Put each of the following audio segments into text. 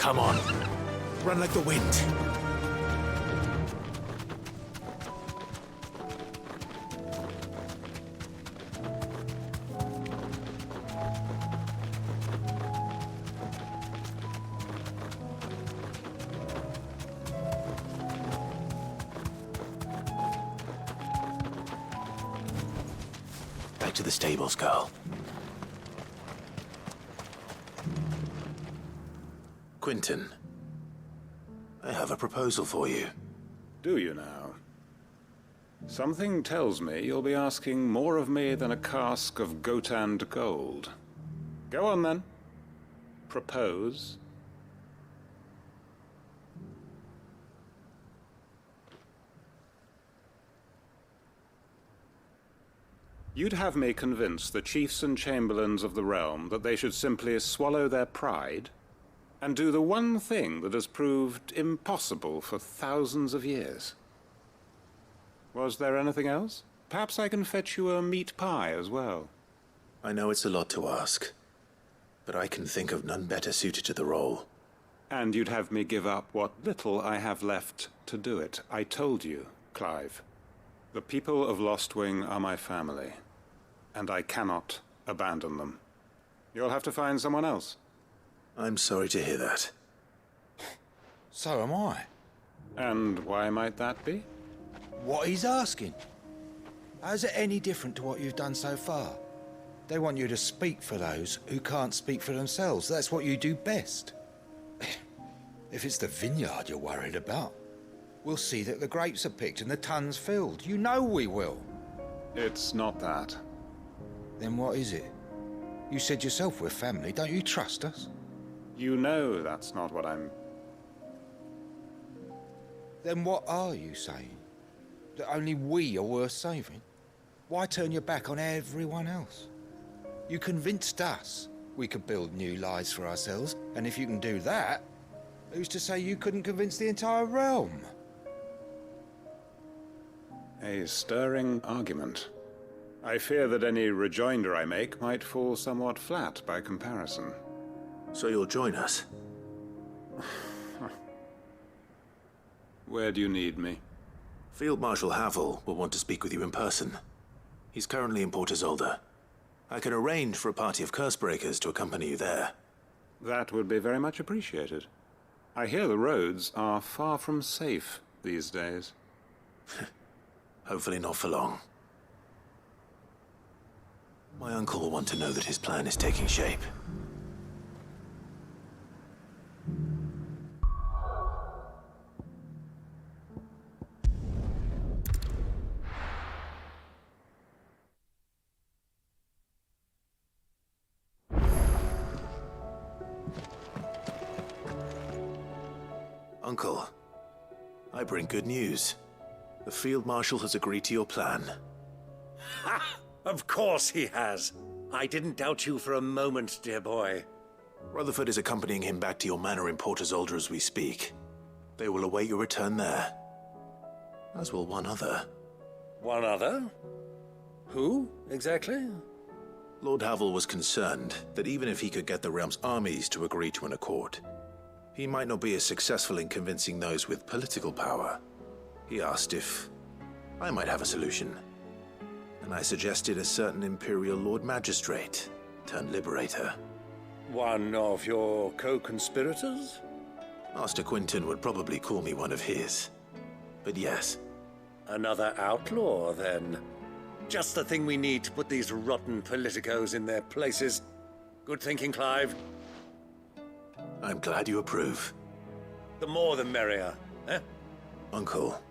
Come on. Run like the wind. Back to the stables, girl. Quentin, I have a proposal for you. Do you now? Something tells me you'll be asking more of me than a cask of Gotand gold. Go on then. Propose. You'd have me convince the chiefs and chamberlains of the realm that they should simply swallow their pride and do the one thing that has proved impossible for thousands of years. Was there anything else? Perhaps I can fetch you a meat pie as well. I know it's a lot to ask, but I can think of none better suited to the role. And you'd have me give up what little I have left to do it. I told you, Clive. The people of Lostwing are my family, and I cannot abandon them. You'll have to find someone else. I'm sorry to hear that. So am I. And why might that be? What he's asking. How's it any different to what you've done so far? They want you to speak for those who can't speak for themselves. That's what you do best. If it's the vineyard you're worried about, we'll see that the grapes are picked and the tons filled. You know we will. It's not that. Then what is it? You said yourself we're family. Don't you trust us? You know that's not what I'm... Then what are you saying? That only we are worth saving? Why turn your back on everyone else? You convinced us we could build new lives for ourselves, and if you can do that, who's to say you couldn't convince the entire realm? A stirring argument. I fear that any rejoinder I make might fall somewhat flat by comparison. So you'll join us? Where do you need me? Field Marshal Havel will want to speak with you in person. He's currently in Port Isolde. I can arrange for a party of Cursebreakers to accompany you there. That would be very much appreciated. I hear the roads are far from safe these days. Hopefully not for long. My uncle will want to know that his plan is taking shape. Uncle, I bring good news. The Field Marshal has agreed to your plan. Ha! Of course he has. I didn't doubt you for a moment, dear boy. Rutherford is accompanying him back to your manor in Port Isolde as we speak. They will await your return there. As will one other. One other? Who, exactly? Lord Havel was concerned that even if he could get the realm's armies to agree to an accord, he might not be as successful in convincing those with political power. He asked if I might have a solution, and I suggested a certain Imperial Lord Magistrate turned Liberator. One of your co-conspirators? Master Quentin would probably call me one of his, but yes. Another outlaw, then. Just the thing we need to put these rotten politicos in their places. Good thinking, Clive. I'm glad you approve. The more the merrier, eh? Uncle,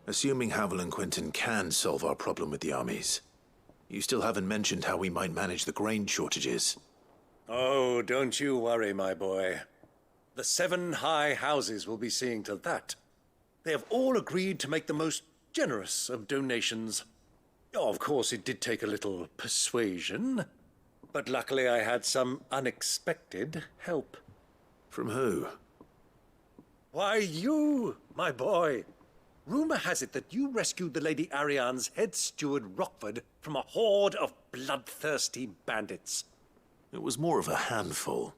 assuming Havel and Quentin can solve our problem with the armies, you still haven't mentioned how we might manage the grain shortages. Oh, don't you worry, my boy. The 7 high houses will be seeing to that. They have all agreed to make the most generous of donations. Oh, of course, it did take a little persuasion, but luckily I had some unexpected help. From who? Why, you, my boy. Rumor has it that you rescued the Lady Ariane's head steward Rockford from a horde of bloodthirsty bandits. It was more of a handful.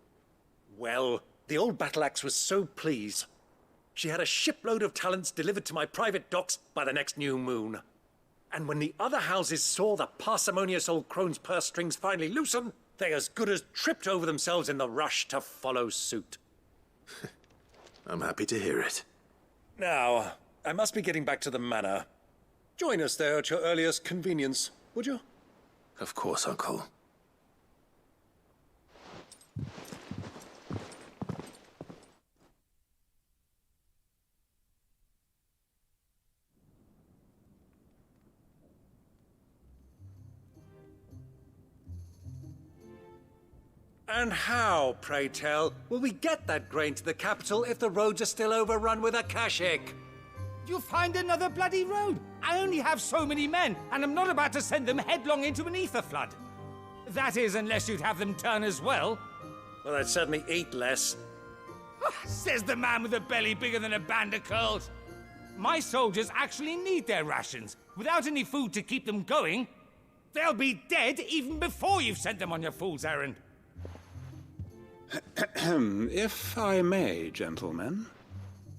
Well, The old battle axe was so pleased. She had a shipload of talents delivered to my private docks by the next new moon. And when the other houses saw the parsimonious old crone's purse strings finally loosen, they as good as tripped over themselves in the rush to follow suit. I'm happy to hear it. Now, I must be getting back to the manor. Join us there at your earliest convenience, would you? Of course, Uncle. And how, pray tell, will we get that grain to the capital if the roads are still overrun with Akashic? You'll find another bloody road. I only have so many men, and I'm not about to send them headlong into an ether flood. That is, unless you'd have them turn as well. Well, I'd certainly eat less. Says the man with a belly bigger than a band of curls. My soldiers actually need their rations. Without any food to keep them going, they'll be dead even before you've sent them on your fool's errand. If I may, gentlemen,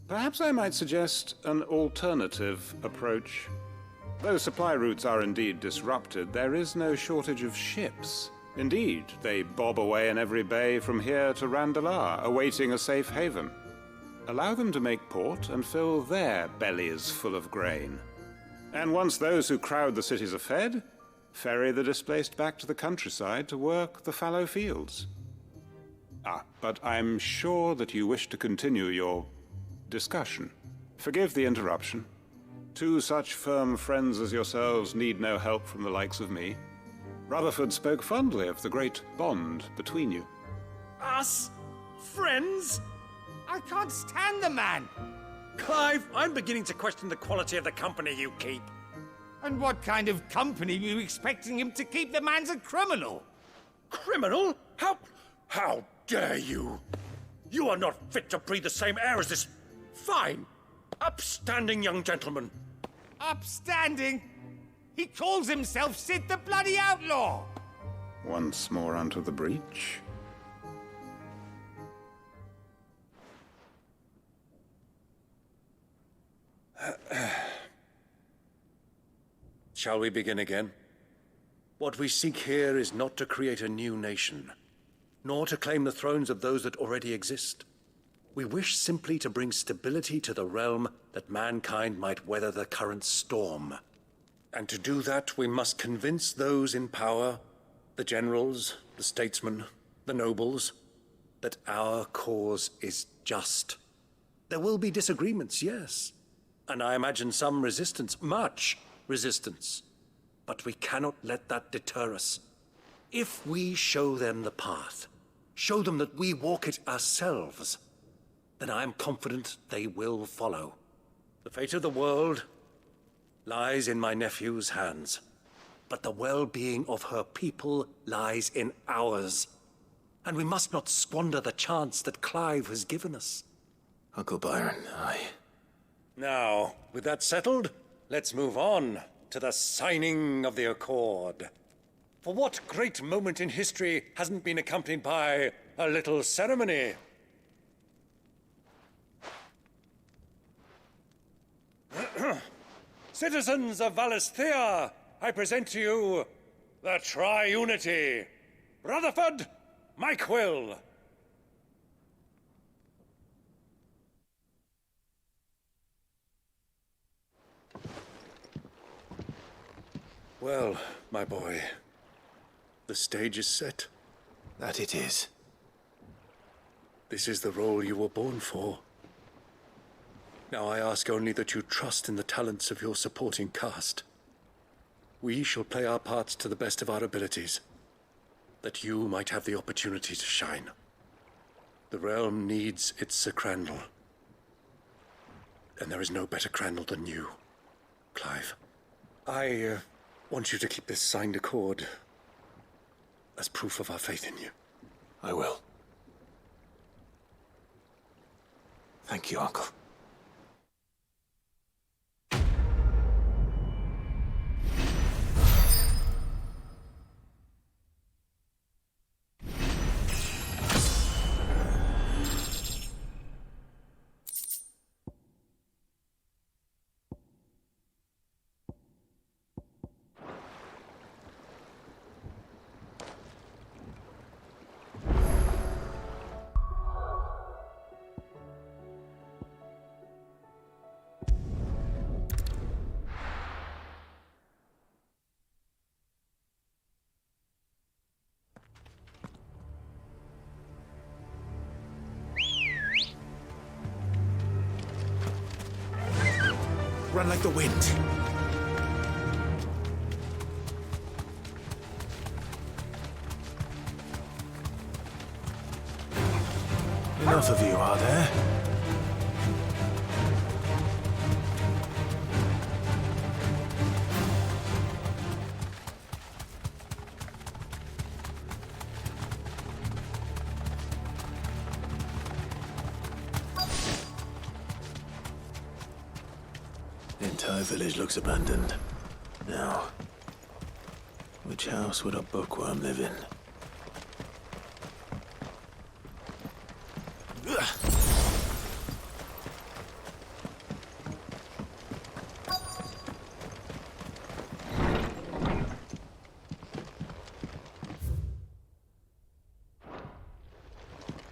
perhaps I might suggest an alternative approach. Though supply routes are indeed disrupted, there is no shortage of ships. Indeed, they bob away in every bay from here to Randalar, awaiting a safe haven. Allow them to make port and fill their bellies full of grain. And once those who crowd the cities are fed, ferry the displaced back to the countryside to work the fallow fields. But I'm sure that you wish to continue your discussion. Forgive the interruption. Two such firm friends as yourselves need no help from the likes of me. Rutherford spoke fondly of the great bond between you. Us? Friends? I can't stand the man. Clive, I'm beginning to question the quality of the company you keep. And what kind of company were you expecting him to keep? The man's a criminal. Criminal? How dare you? You are not fit to breathe the same air as this fine, upstanding young gentleman. Upstanding? He calls himself Sid the bloody outlaw. Once more onto the breach. Shall we begin again? What we seek here is not to create a new nation, nor to claim the thrones of those that already exist. We wish simply to bring stability to the realm that mankind might weather the current storm. And to do that, we must convince those in power, the generals, the statesmen, the nobles, that our cause is just. There will be disagreements, yes, and I imagine some resistance, much resistance. But we cannot let that deter us. If we show them the path, show them that we walk it ourselves, then I am confident they will follow. The fate of the world lies in my nephew's hands, but the well-being of her people lies in ours. And we must not squander the chance that Clive has given us. Uncle Byron, Now, with that settled, let's move on to the signing of the Accord. For what great moment in history hasn't been accompanied by a little ceremony? Citizens of Valisthea, I present to you the Triunity. Rutherford, Mike Will. Well, my boy, the stage is set. that it is. This is the role you were born for. Now I ask only that you trust in the talents of your supporting cast. We shall play our parts to the best of our abilities, that you might have the opportunity to shine. The realm needs its Sir Crandall, and there is no better Crandall than you, Clive. I want you to keep this signed accord as proof of our faith in you. I will. Thank you, Uncle. Run like the wind. Enough of you, are there? The entire village looks abandoned. Now, which house would a bookworm live in?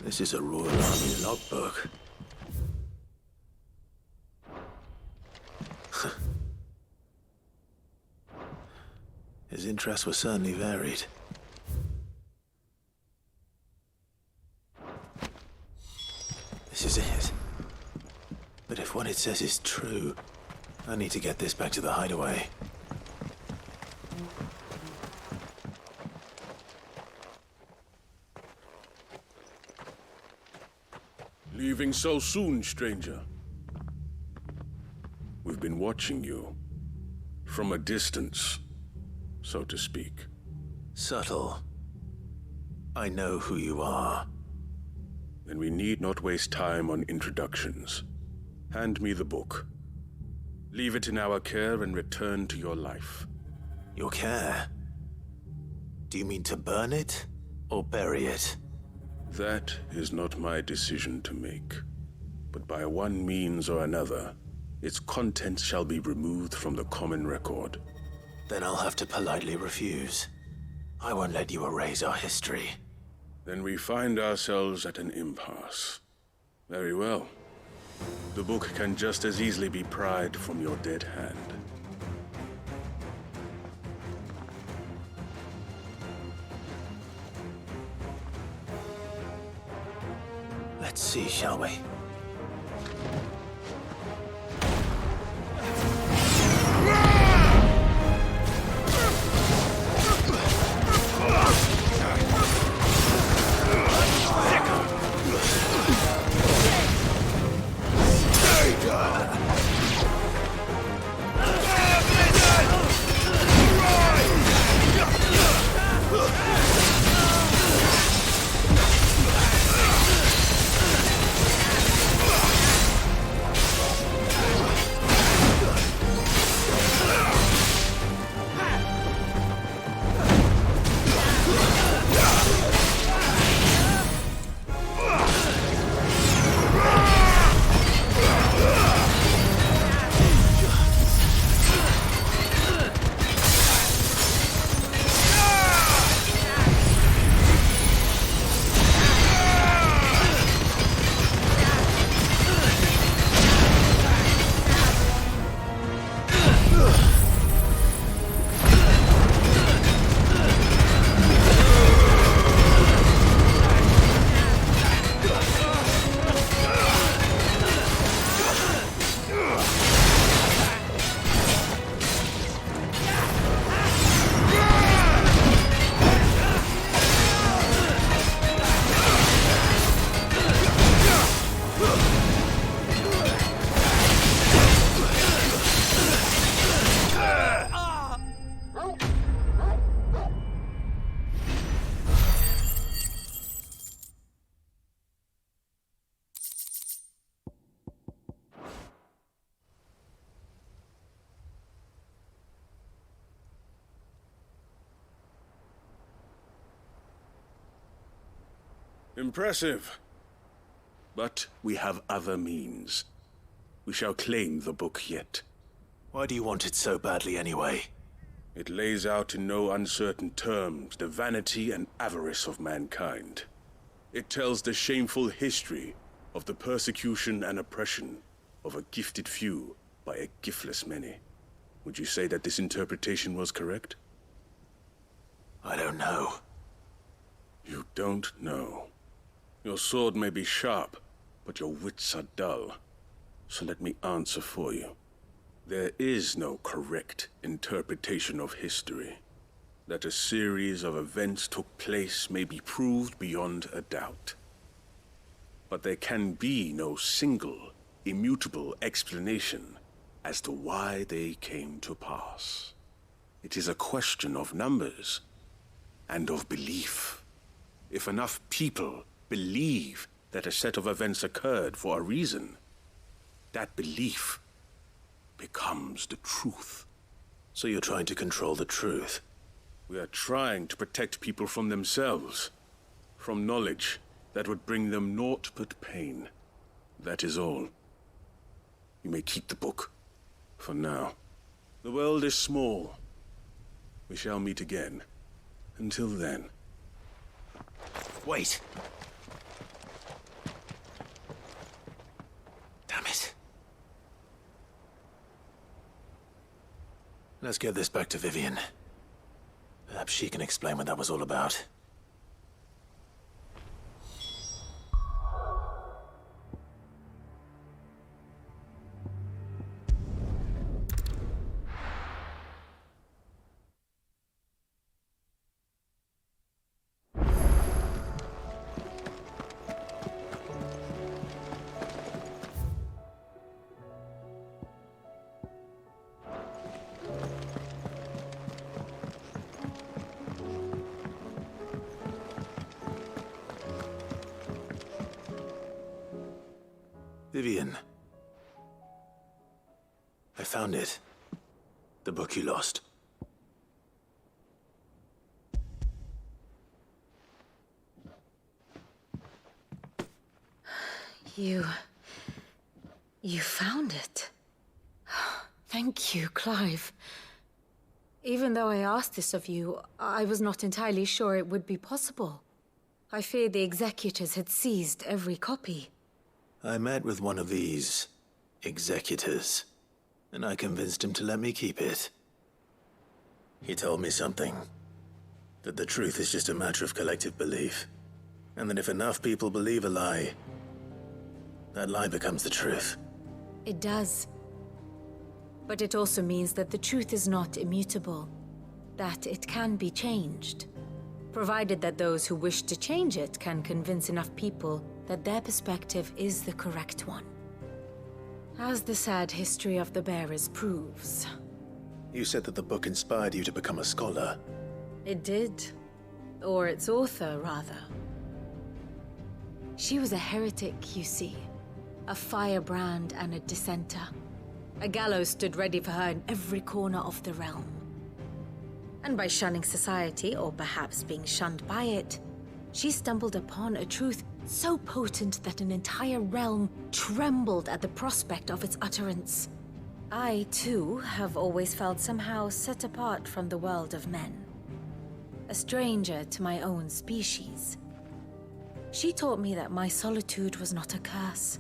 This is a Royal Army logbook. His interests were certainly varied. This is it. But if what it says is true, I need to get this back to the hideaway. Leaving so soon, stranger? We've been watching you. From a distance, so to speak. Subtle. I know who you are. Then we need not waste time on introductions. Hand me the book. Leave it in our care and return to your life. Your care? Do you mean to burn it or bury it? That is not my decision to make. But by one means or another, its contents shall be removed from the common record. Then I'll have to politely refuse. I won't let you erase our history. Then we find ourselves at an impasse. Very well. The book can just as easily be pried from your dead hand. Let's see, shall we? Impressive. But we have other means. We shall claim the book yet. Why do you want it so badly anyway? It lays out in no uncertain terms the vanity and avarice of mankind. It tells the shameful history of the persecution and oppression of a gifted few by a giftless many. Would you say that this interpretation was correct? I don't know. You don't know. Your sword may be sharp, but your wits are dull. So let me answer for you. There is no correct interpretation of history. That a series of events took place may be proved beyond a doubt. But there can be no single, immutable explanation as to why they came to pass. It is a question of numbers and of belief. If enough people believe that a set of events occurred for a reason, that belief becomes the truth. So you're trying to control the truth? We are trying to protect people from themselves, from knowledge that would bring them naught but pain. That is all. You may keep the book, for now. The world is small. We shall meet again. Until then. Wait! Damn it. Let's get this back to Vivian. Perhaps she can explain what that was all about. Vivian. I found it. The book you lost. You found it. Thank you, Clive. Even though I asked this of you, I was not entirely sure it would be possible. I feared the executors had seized every copy. I met with one of these executors, and I convinced him to let me keep it. He told me something. That the truth is just a matter of collective belief. And that if enough people believe a lie, that lie becomes the truth. It does. But it also means that the truth is not immutable. That it can be changed. Provided that those who wish to change it can convince enough people that their perspective is the correct one. As the sad history of the bearers proves. You said that the book inspired you to become a scholar. It did. Or its author, rather. She was a heretic, you see. A firebrand and a dissenter. A gallows stood ready for her in every corner of the realm. And by shunning society, or perhaps being shunned by it, she stumbled upon a truth so potent that an entire realm trembled at the prospect of its utterance. I, too, have always felt somehow set apart from the world of men. A stranger to my own species. She taught me that my solitude was not a curse,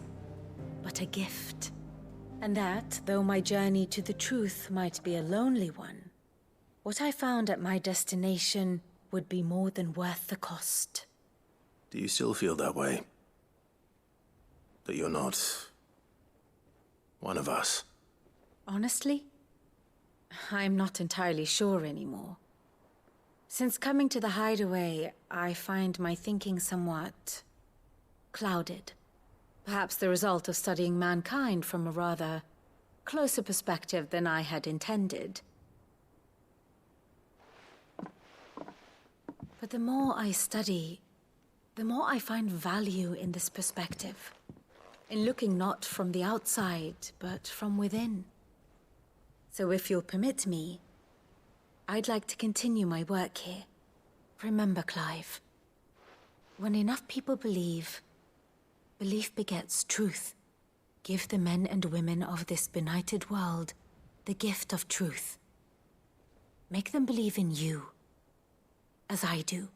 but a gift. And that, though my journey to the truth might be a lonely one, what I found at my destination would be more than worth the cost. Do you still feel that way? That you're not one of us? Honestly, I'm not entirely sure anymore. Since coming to the hideaway, I find my thinking somewhat clouded. Perhaps the result of studying mankind from a rather closer perspective than I had intended. But the more I study, the more I find value in this perspective. In looking not from the outside, but from within. So if you'll permit me, I'd like to continue my work here. Remember, Clive, when enough people believe, belief begets truth. Give the men and women of this benighted world the gift of truth. Make them believe in you, as I do.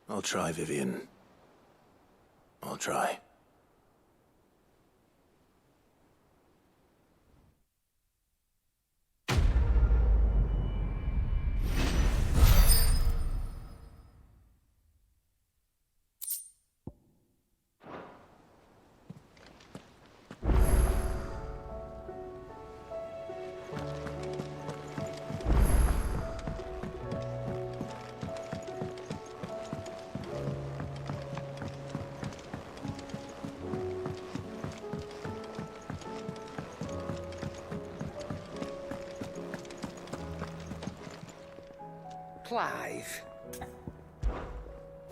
I'll try, Vivian. I'll try. Clive.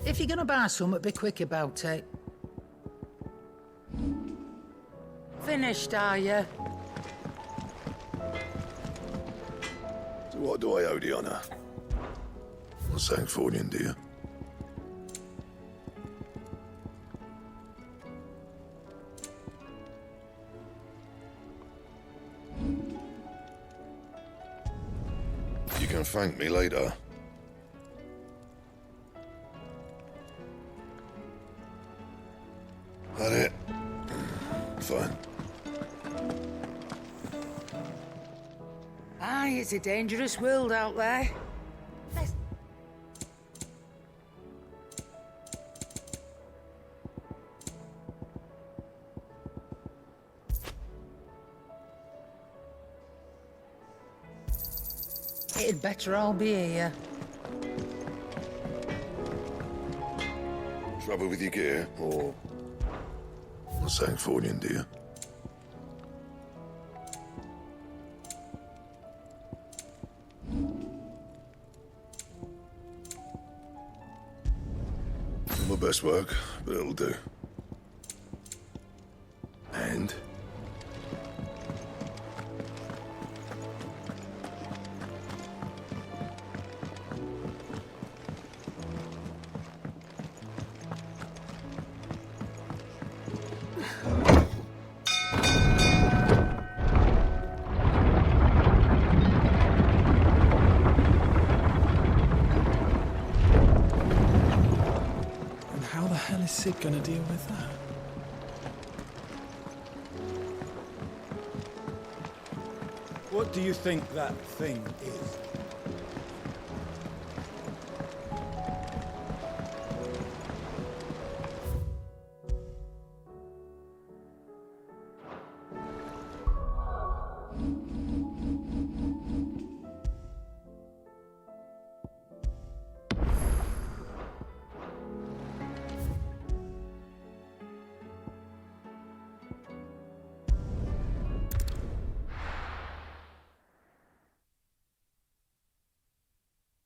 If you're gonna buy something, be quick about it. Finished, are you? So what do I owe the honor? Not saying fortune, do you? You can thank me later. That it? Fine. Aye, it's a dangerous world out there. It'd better all be here. Trouble with your gear, or... Not saying fortune, do you? Not my best work, but it'll do. And? How the hell is Sid gonna deal with that? What do you think that thing is?